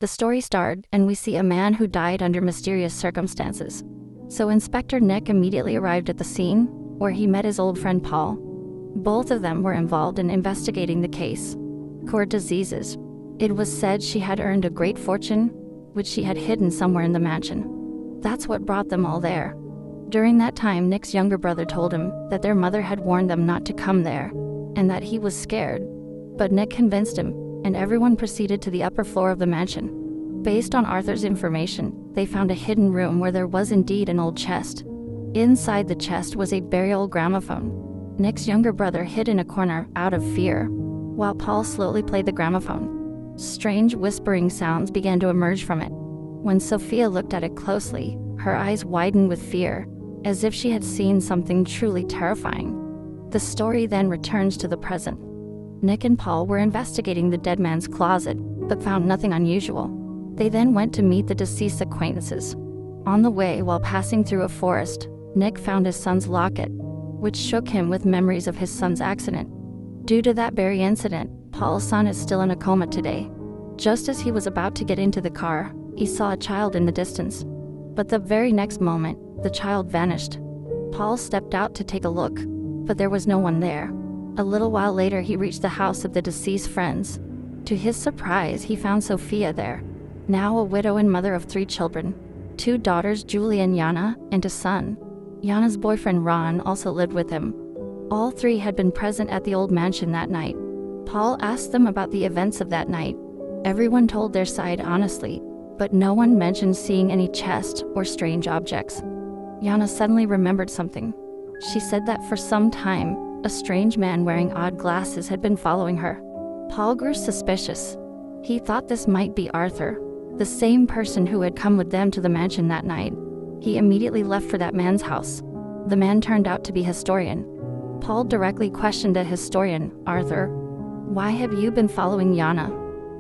The story started, and we see a man who died under mysterious circumstances. So Inspector Nick immediately arrived at the scene, where he met his old friend Paul. Both of them were involved in investigating the case. Core diseases. It was said she had earned a great fortune, which she had hidden somewhere in the mansion. That's what brought them all there. During that time, Nick's younger brother told him that their mother had warned them not to come there, and that he was scared. But Nick convinced him, and everyone proceeded to the upper floor of the mansion. Based on Arthur's information, they found a hidden room where there was indeed an old chest. Inside the chest was a burial gramophone. Nick's younger brother hid in a corner out of fear, while Paul slowly played the gramophone. Strange whispering sounds began to emerge from it. When Sophia looked at it closely, her eyes widened with fear, as if she had seen something truly terrifying. The story then returns to the present. Nick and Paul were investigating the dead man's closet, but found nothing unusual. They then went to meet the deceased's acquaintances. On the way, while passing through a forest, Nick found his son's locket, which shook him with memories of his son's accident. Due to that very incident, Paul's son is still in a coma today. Just as he was about to get into the car, he saw a child in the distance. But the very next moment, the child vanished. Paul stepped out to take a look, but there was no one there. A little while later, he reached the house of the deceased friends. To his surprise, he found Sophia there, now a widow and mother of 3 children, 2 daughters, Julie and Yana, and a son. Yana's boyfriend Ron also lived with him. All 3 had been present at the old mansion that night. Paul asked them about the events of that night. Everyone told their side honestly, but no one mentioned seeing any chest or strange objects. Yana suddenly remembered something. She said that for some time, a strange man wearing odd glasses had been following her. Paul grew suspicious. He thought this might be Arthur, the same person who had come with them to the mansion that night. He immediately left for that man's house. The man turned out to be a historian. Paul directly questioned the historian, Arthur, "Why have you been following Yana?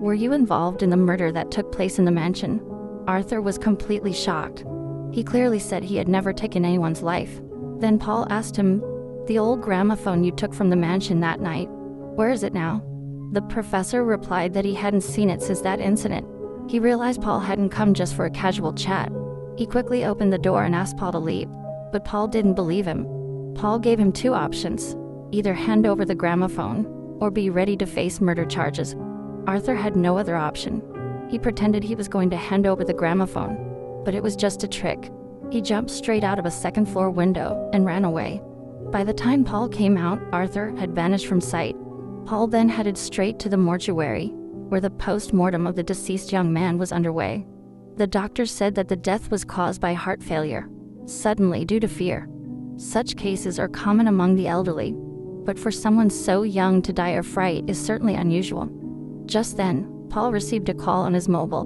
Were you involved in the murder that took place in the mansion?" Arthur was completely shocked. He clearly said he had never taken anyone's life. Then Paul asked him, "The old gramophone you took from the mansion that night, where is it now?" The professor replied that he hadn't seen it since that incident. He realized Paul hadn't come just for a casual chat. He quickly opened the door and asked Paul to leave, but Paul didn't believe him. Paul gave him 2 options: either hand over the gramophone, or be ready to face murder charges. Arthur had no other option. He pretended he was going to hand over the gramophone, but it was just a trick. He jumped straight out of a 2nd-floor window and ran away. By the time Paul came out, Arthur had vanished from sight. Paul then headed straight to the mortuary, where the post-mortem of the deceased young man was underway. The doctor said that the death was caused by heart failure, suddenly due to fear. Such cases are common among the elderly, but for someone so young to die of fright is certainly unusual. Just then, Paul received a call on his mobile.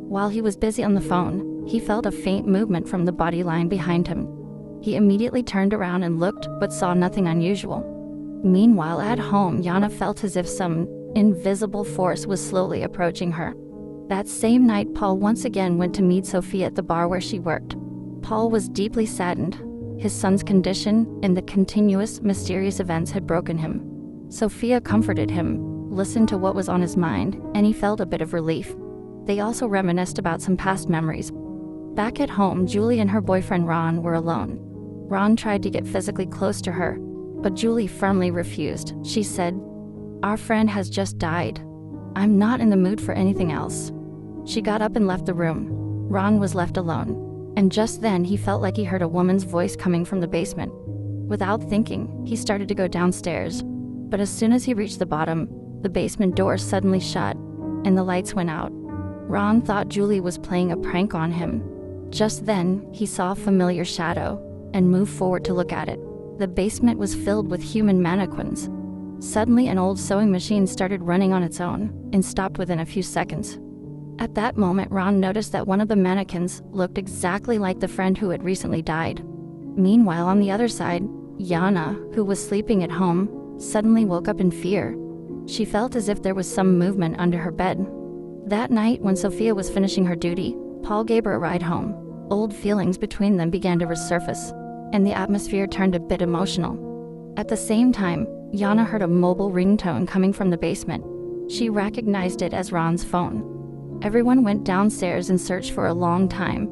While he was busy on the phone, he felt a faint movement from the body line behind him. He immediately turned around and looked, but saw nothing unusual. Meanwhile, at home, Yana felt as if some invisible force was slowly approaching her. That same night, Paul once again went to meet Sophia at the bar where she worked. Paul was deeply saddened. His son's condition and the continuous, mysterious events had broken him. Sophia comforted him, listened to what was on his mind, and he felt a bit of relief. They also reminisced about some past memories. Back at home, Julie and her boyfriend Ron were alone. Ron tried to get physically close to her, but Julie firmly refused. She said, "Our friend has just died. I'm not in the mood for anything else." She got up and left the room. Ron was left alone, and just then he felt like he heard a woman's voice coming from the basement. Without thinking, he started to go downstairs, but as soon as he reached the bottom, the basement door suddenly shut, and the lights went out. Ron thought Julie was playing a prank on him. Just then, he saw a familiar shadow, and moved forward to look at it. The basement was filled with human mannequins. Suddenly, an old sewing machine started running on its own, and stopped within a few seconds. At that moment, Ron noticed that one of the mannequins looked exactly like the friend who had recently died. Meanwhile, on the other side, Yana, who was sleeping at home, suddenly woke up in fear. She felt as if there was some movement under her bed. That night, when Sophia was finishing her duty, Paul gave her a ride home. Old feelings between them began to resurface, and the atmosphere turned a bit emotional. At the same time, Yana heard a mobile ringtone coming from the basement. She recognized it as Ron's phone. Everyone went downstairs and searched for a long time,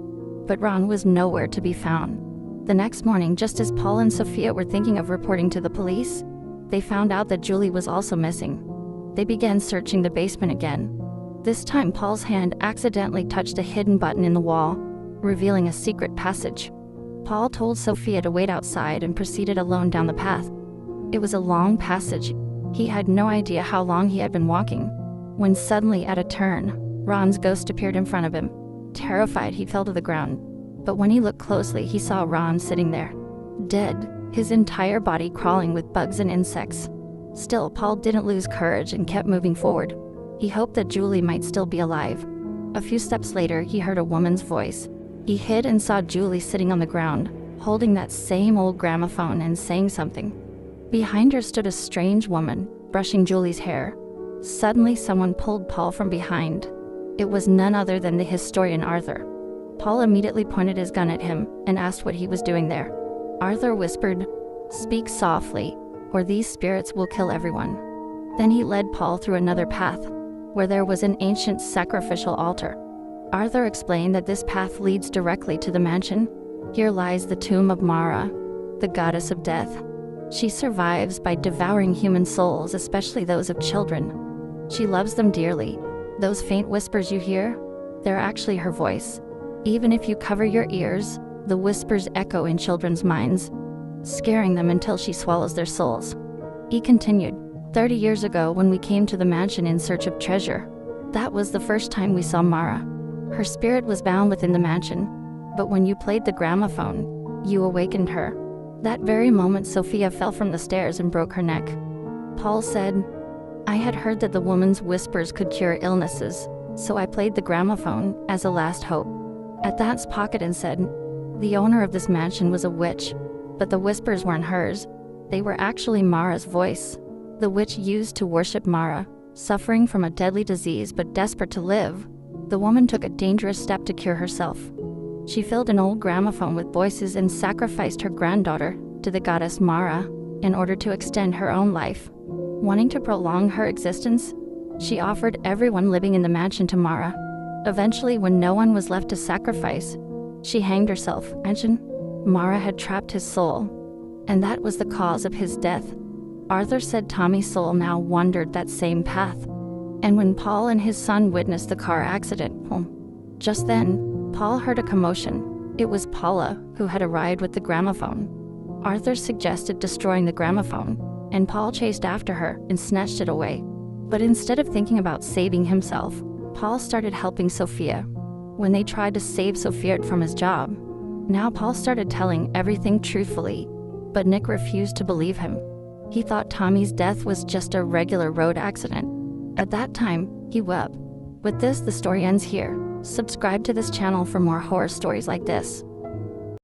but Ron was nowhere to be found. The next morning, just as Paul and Sophia were thinking of reporting to the police, they found out that Julie was also missing. They began searching the basement again. This time, Paul's hand accidentally touched a hidden button in the wall, revealing a secret passage. Paul told Sophia to wait outside and proceeded alone down the path. It was a long passage. He had no idea how long he had been walking, when suddenly at a turn, Ron's ghost appeared in front of him. Terrified, he fell to the ground. But when he looked closely, he saw Ron sitting there, dead, his entire body crawling with bugs and insects. Still, Paul didn't lose courage and kept moving forward. He hoped that Julie might still be alive. A few steps later, he heard a woman's voice. He hid and saw Julie sitting on the ground, holding that same old gramophone and saying something. Behind her stood a strange woman, brushing Julie's hair. Suddenly, someone pulled Paul from behind. It was none other than the historian Arthur. Paul immediately pointed his gun at him and asked what he was doing there. Arthur whispered, "Speak softly, or these spirits will kill everyone." Then he led Paul through another path, where there was an ancient sacrificial altar. Arthur explained that this path leads directly to the mansion. Here lies the tomb of Mara, the goddess of death. She survives by devouring human souls, especially those of children. She loves them dearly. Those faint whispers you hear, they're actually her voice. Even if you cover your ears, the whispers echo in children's minds, scaring them until she swallows their souls. He continued, 30 years ago when we came to the mansion in search of treasure, that was the first time we saw Mara. Her spirit was bound within the mansion, but when you played the gramophone, you awakened her. That very moment, Sophia fell from the stairs and broke her neck. Paul said, "I had heard that the woman's whispers could cure illnesses, so I played the gramophone as a last hope." At that, pocket and said, "The owner of this mansion was a witch, but the whispers weren't hers. They were actually Mara's voice. The witch used to worship Mara, suffering from a deadly disease but desperate to live. The woman took a dangerous step to cure herself. She filled an old gramophone with voices and sacrificed her granddaughter to the goddess Mara in order to extend her own life. Wanting to prolong her existence, she offered everyone living in the mansion to Mara. Eventually, when no one was left to sacrifice, she hanged herself. Mara had trapped his soul, and that was the cause of his death." Arthur said Tommy's soul now wandered that same path. And when Paul and his son witnessed the car accident, just then, Paul heard a commotion. It was Paula, who had arrived with the gramophone. Arthur suggested destroying the gramophone, and Paul chased after her and snatched it away. But instead of thinking about saving himself, Paul started helping Sophia. When they tried to save Sophia from his job, now Paul started telling everything truthfully, but Nick refused to believe him. He thought Tommy's death was just a regular road accident. At that time, he wept. With this, the story ends here. Subscribe to this channel for more horror stories like this.